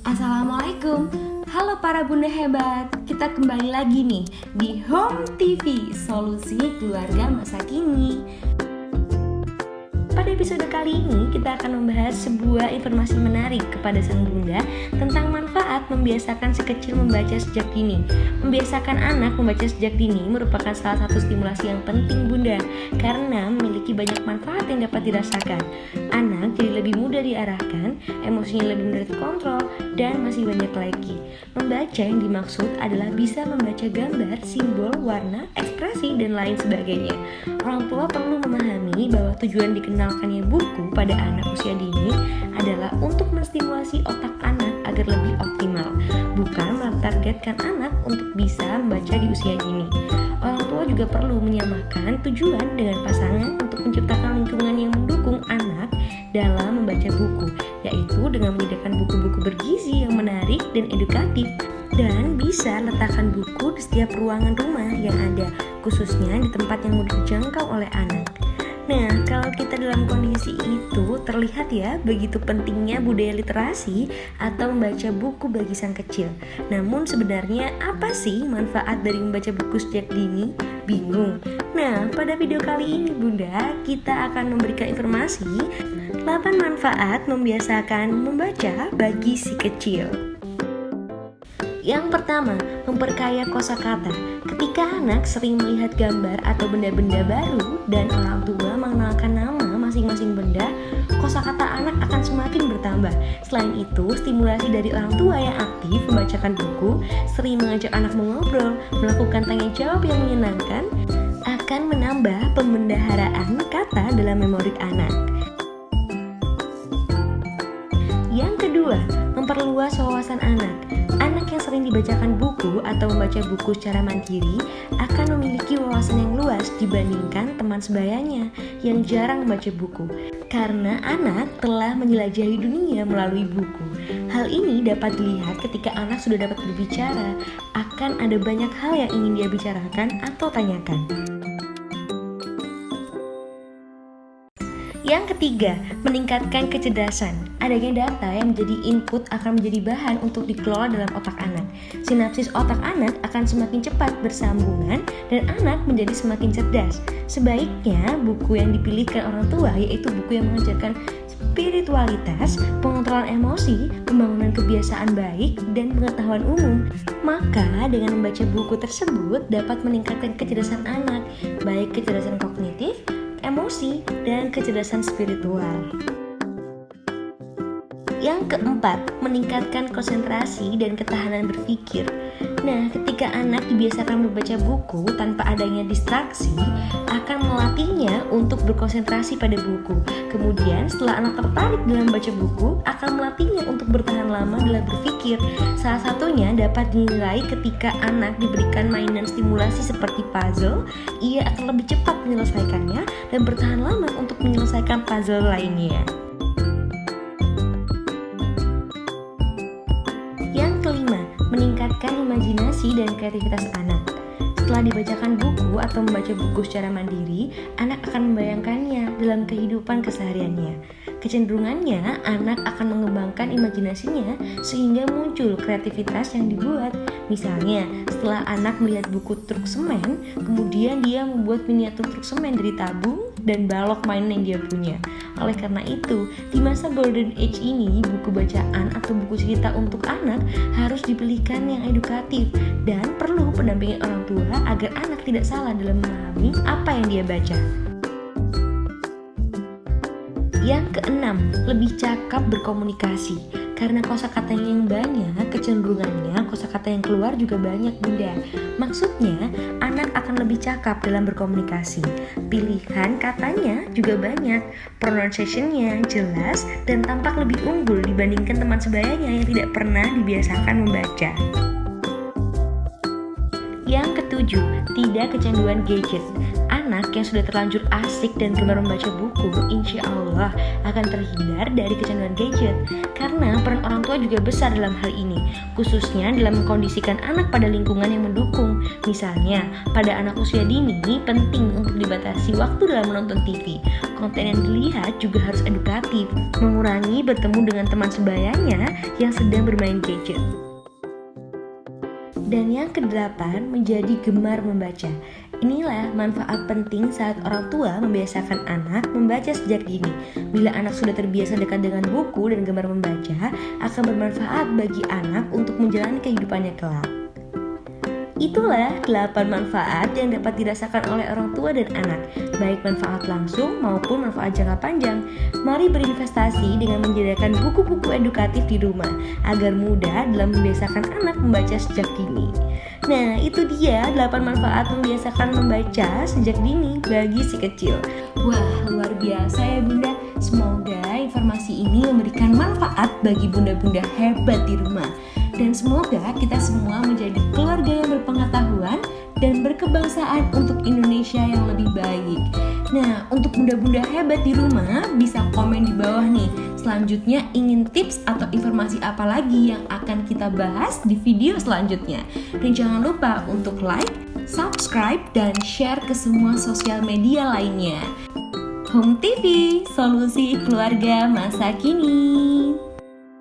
Assalamualaikum, halo para bunda hebat. Kita kembali lagi nih di Home TV, solusi keluarga masa kini. Pada episode kali ini kita akan membahas sebuah informasi menarik kepada sang bunda tentang manfaat membiasakan si kecil membaca sejak dini. Membiasakan anak membaca sejak dini merupakan salah satu stimulasi yang penting bunda, karena memiliki banyak manfaat yang dapat dirasakan. Anak jadi lebih mudah diarahkan, emosinya lebih mudah terkontrol, dan masih banyak lagi. Membaca yang dimaksud adalah bisa membaca gambar, simbol, warna, ekspresi, dan lain sebagainya. Orang tua perlu memahami bahwa tujuan dikenalkannya buku pada anak usia dini adalah untuk menstimulasi otak anak agar lebih optimal, bukan mentargetkan anak untuk bisa membaca di usia dini. Orang tua juga perlu menyamakan tujuan dengan pasangan untuk menciptakan lingkungan yang mendukung anak dalam membaca buku, yaitu dengan menyediakan buku-buku bergizi yang menarik dan edukatif, dan bisa letakkan buku di setiap ruangan rumah yang ada, khususnya di tempat yang mudah dijangkau oleh anak. Nah, kalau kita dalam kondisi itu terlihat ya begitu pentingnya budaya literasi atau membaca buku bagi sang kecil. Namun sebenarnya apa sih manfaat dari membaca buku sejak dini? Bingung? Nah, pada video kali ini bunda, kita akan memberikan informasi 8 manfaat membiasakan membaca bagi si kecil. Yang pertama, memperkaya kosakata. Ketika anak sering melihat gambar atau benda-benda baru dan orang tua mengenalkan nama masing-masing benda, kosakata anak akan semakin bertambah. Selain itu, stimulasi dari orang tua yang aktif membacakan buku, sering mengajak anak mengobrol, melakukan tanya jawab yang menyenangkan, akan menambah pembendaharaan kata dalam memori anak. Yang kedua, memperluas wawasan anak. Anak yang sering dibacakan buku atau membaca buku secara mandiri akan memiliki wawasan yang luas dibandingkan teman sebayanya yang jarang membaca buku, karena anak telah menjelajahi dunia melalui buku. Hal ini dapat dilihat ketika anak sudah dapat berbicara, akan ada banyak hal yang ingin dia bicarakan atau tanyakan. Yang ketiga, meningkatkan kecerdasan. Adanya data yang menjadi input akan menjadi bahan untuk dikelola dalam otak anak. Sinapsis otak anak akan semakin cepat bersambungan dan anak menjadi semakin cerdas. Sebaiknya buku yang dipilihkan orang tua yaitu buku yang mengajarkan spiritualitas, pengontrolan emosi, pembangunan kebiasaan baik, dan pengetahuan umum. Maka dengan membaca buku tersebut dapat meningkatkan kecerdasan anak, baik kecerdasan kognitif, emosi, dan kecerdasan spiritual. Yang keempat, meningkatkan konsentrasi dan ketahanan berpikir. Nah, ketika anak dibiasakan membaca buku tanpa adanya distraksi, akan melatihnya untuk berkonsentrasi pada buku. Kemudian, setelah anak tertarik dalam membaca buku, akan melatihnya untuk bertahan lama dalam berpikir. Salah satunya dapat dinilai ketika anak diberikan mainan stimulasi seperti puzzle, ia akan lebih cepat menyelesaikannya dan bertahan lama untuk menyelesaikan puzzle lainnya. Yang kelima, meningkatkan imajinasi dan kreativitas anak. Setelah dibacakan buku atau membaca buku secara mandiri, anak akan membayangkannya dalam kehidupan kesehariannya. Kecenderungannya, anak akan mengembangkan imajinasinya sehingga muncul kreativitas yang dibuat. Misalnya, setelah anak melihat buku truk semen, kemudian dia membuat miniatur truk semen dari tabung dan balok mainan yang dia punya. Oleh karena itu, di masa golden age ini, buku bacaan atau buku cerita untuk anak harus dipilihkan yang edukatif dan perlu pendampingan orang tua agar anak tidak salah dalam memahami apa yang dia baca. Yang keenam, lebih cakap berkomunikasi. Karena kosakatanya yang banyak, kecenderungannya kosakata yang keluar juga banyak bunda. Maksudnya, anak akan lebih cakap dalam berkomunikasi. Pilihan katanya juga banyak, pronunciation-nya jelas dan tampak lebih unggul dibandingkan teman sebayanya yang tidak pernah dibiasakan membaca. Yang ketujuh, tidak kecanduan gadget. Anak yang sudah terlanjur asik dan gemar membaca buku, insya Allah akan terhindar dari kecanduan gadget. Karena peran orang tua tua juga besar dalam hal ini, khususnya dalam mengkondisikan anak pada lingkungan yang mendukung. Misalnya, pada anak usia dini penting untuk dibatasi waktu dalam menonton TV. Konten yang dilihat juga harus edukatif, mengurangi bertemu dengan teman sebayanya yang sedang bermain gadget. Dan yang kedelapan, menjadi gemar membaca. Inilah manfaat penting saat orang tua membiasakan anak membaca sejak dini. Bila anak sudah terbiasa dekat dengan buku dan gemar membaca, akan bermanfaat bagi anak untuk menjalani kehidupannya kelak. Itulah 8 manfaat yang dapat dirasakan oleh orang tua dan anak, baik manfaat langsung maupun manfaat jangka panjang. Mari berinvestasi dengan menyediakan buku-buku edukatif di rumah, agar mudah dalam membiasakan anak membaca sejak dini. Nah, itu dia 8 manfaat membiasakan membaca sejak dini bagi si kecil. Wah, luar biasa ya Bunda. Semoga informasi ini memberikan manfaat bagi bunda-bunda hebat di rumah. Dan semoga kita semua menjadi keluarga yang berpengetahuan dan berkebangsaan untuk Indonesia yang lebih baik. Nah, untuk bunda-bunda hebat di rumah bisa komen di bawah nih. Selanjutnya ingin tips atau informasi apa lagi yang akan kita bahas di video selanjutnya. Dan jangan lupa untuk like, subscribe, dan share ke semua sosial media lainnya. Home TV, solusi keluarga masa kini.